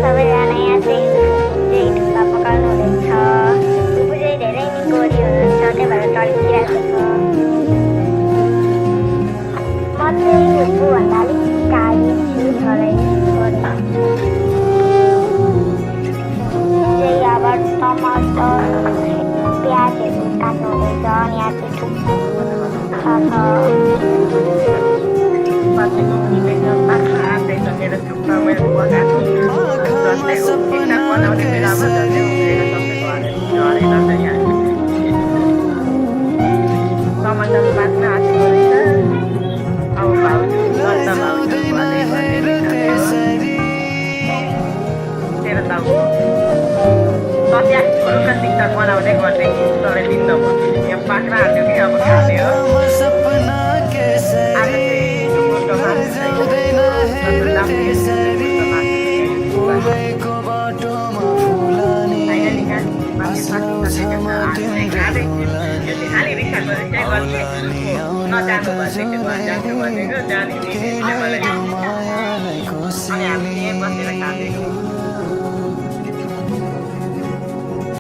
सबैजना यहाँ चाहिँ ढुङ्गा पकाउनु हुँदैछ बुबु चाहिँ धेरै नै गोरी हुनुहुन्छ त्यही भएर टल्किरहेको छ म चाहिँ बुबुभन्दा अलिक गाडी छु थोरै चाहिँ अब टमाटर प्याजहरू काट्नु हुँदैछ अनि यहाँ चाहिँ थुक्पा बनाउँदै गर्ने तर लिन्न यहाँ बाख्रा हाल्यो कि अब खाने हो